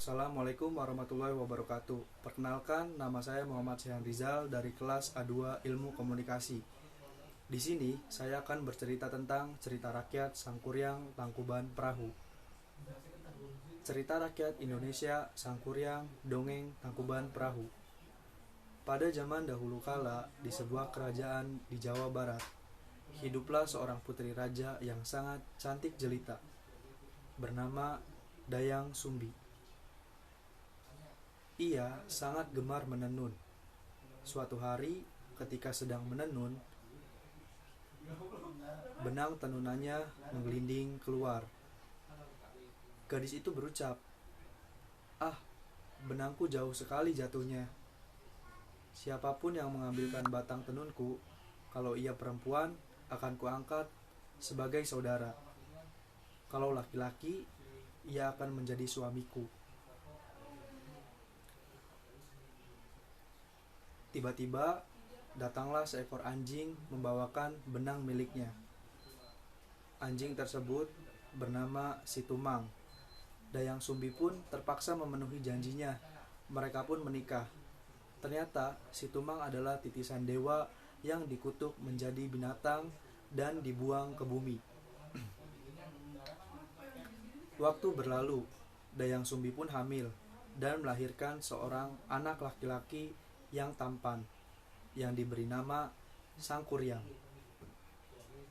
Assalamualaikum warahmatullahi wabarakatuh. Perkenalkan, nama saya Muhammad Syahyan Rizal dari kelas A2 Ilmu Komunikasi. Di sini saya akan bercerita tentang cerita rakyat Sangkuriang Tangkuban Perahu. Cerita rakyat Indonesia Sangkuriang Dongeng Tangkuban Perahu. Pada zaman dahulu kala, di sebuah kerajaan di Jawa Barat, hiduplah seorang putri raja yang sangat cantik jelita, bernama Dayang Sumbi. Ia sangat gemar menenun. Suatu hari, ketika sedang menenun, benang tenunannya menggelinding keluar. Gadis itu berucap, "Ah, benangku jauh sekali jatuhnya. Siapapun yang mengambilkan batang tenunku, kalau ia perempuan, akan kuangkat sebagai saudara. Kalau laki-laki, ia akan menjadi suamiku." Tiba-tiba, datanglah seekor anjing membawakan benang miliknya. Anjing tersebut bernama Situmang. Dayang Sumbi pun terpaksa memenuhi janjinya. Mereka pun menikah. Ternyata Situmang adalah titisan dewa yang dikutuk menjadi binatang dan dibuang ke bumi. Waktu berlalu, Dayang Sumbi pun hamil dan melahirkan seorang anak laki-laki yang tampan, yang diberi nama Sangkuriang.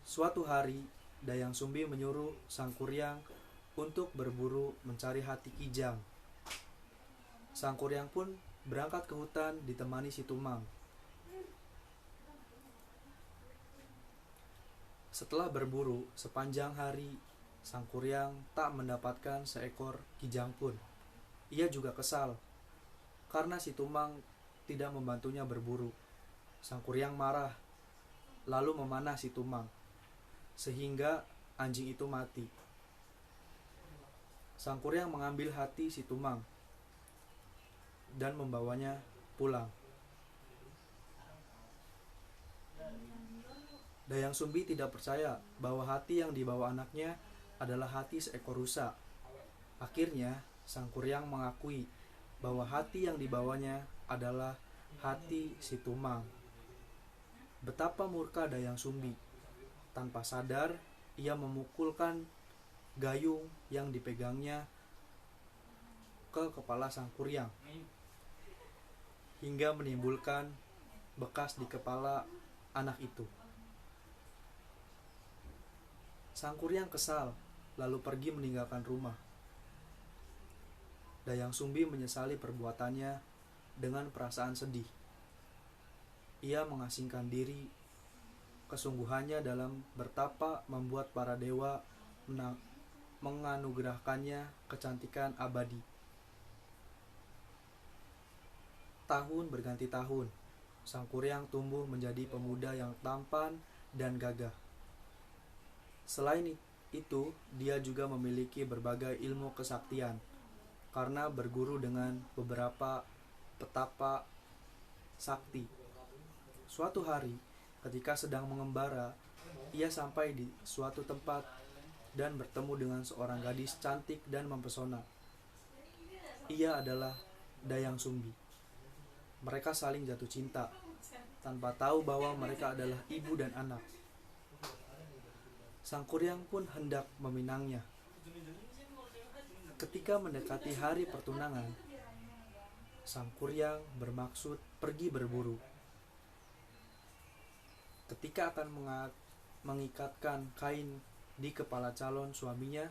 Suatu hari, Dayang Sumbi menyuruh Sangkuriang untuk berburu mencari hati kijang. Sangkuriang pun berangkat ke hutan ditemani Situmang. Setelah berburu sepanjang hari, Sangkuriang tak mendapatkan seekor kijang pun. Ia juga kesal karena Situmang tidak membantunya berburu. Sangkuriang marah, lalu memanah Situmang, sehingga anjing itu mati. Sangkuriang mengambil hati Situmang dan membawanya pulang. Dayang Sumbi tidak percaya bahwa hati yang dibawa anaknya adalah hati seekor rusa. Akhirnya, Sangkuriang mengakui bahwa hati yang dibawanya adalah hati Situmang. Betapa murka Dayang Sumbi. Tanpa sadar, ia memukulkan gayung yang dipegangnya ke kepala Sangkuriang, hingga menimbulkan bekas di kepala anak itu. Sangkuriang kesal, lalu pergi meninggalkan rumah. Dayang Sumbi menyesali perbuatannya dengan perasaan sedih. Ia mengasingkan diri. Kesungguhannya dalam bertapa membuat para dewa menganugerahkannya kecantikan abadi. Tahun berganti tahun, Sangkuriang tumbuh menjadi pemuda yang tampan dan gagah. Selain itu, dia juga memiliki berbagai ilmu kesaktian karena berguru dengan beberapa petapa sakti. Suatu hari, ketika sedang mengembara, ia sampai di suatu tempat dan bertemu dengan seorang gadis cantik dan mempesona. Ia adalah Dayang Sumbi. Mereka saling jatuh cinta, tanpa tahu bahwa mereka adalah ibu dan anak. Sangkuriang pun hendak meminangnya. Ketika mendekati hari pertunangan, Sangkuriang bermaksud pergi berburu. Ketika akan mengikatkan kain di kepala calon suaminya,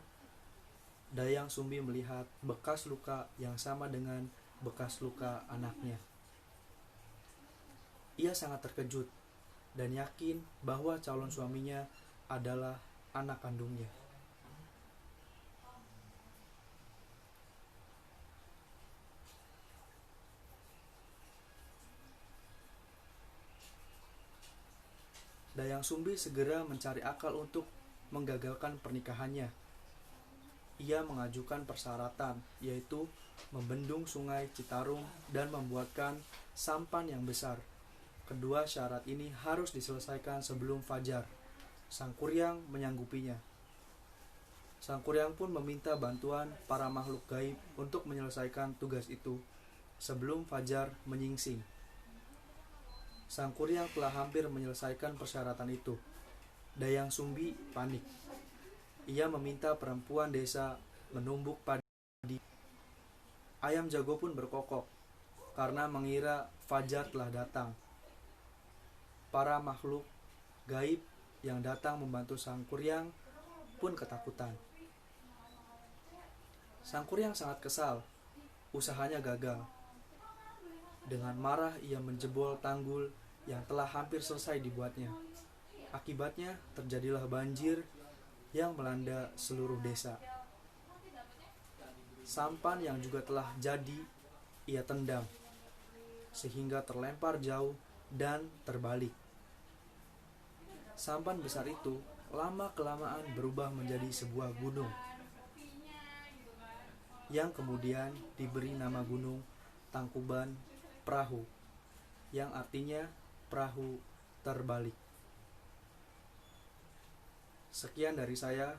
Dayang Sumbi melihat bekas luka yang sama dengan bekas luka anaknya. Ia sangat terkejut dan yakin bahwa calon suaminya adalah anak kandungnya. Dayang Sumbi segera mencari akal untuk menggagalkan pernikahannya. Ia mengajukan persyaratan, yaitu membendung sungai Citarum dan membuatkan sampan yang besar. Kedua syarat ini harus diselesaikan sebelum fajar. Sangkuriang menyanggupinya. Sang Kuryang pun meminta bantuan para makhluk gaib untuk menyelesaikan tugas itu sebelum fajar menyingsing. Sang Kuryang telah hampir menyelesaikan persyaratan itu. Dayang Sumbi panik. Ia meminta perempuan desa menumbuk padi. Ayam jago pun berkokok karena mengira fajar telah datang. Para makhluk gaib yang datang membantu Sang Kuryang pun ketakutan. Sang Kuryang sangat kesal. Usahanya gagal. Dengan marah ia menjebol tanggul yang telah hampir selesai dibuatnya. Akibatnya terjadilah banjir yang melanda seluruh desa. Sampan yang juga telah jadi ia tendang sehingga terlempar jauh dan terbalik. Sampan besar itu lama-kelamaan berubah menjadi sebuah gunung yang kemudian diberi nama Gunung Tangkuban Perahu, yang artinya perahu terbalik. Sekian dari saya.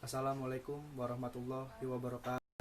Assalamualaikum warahmatullahi wabarakatuh.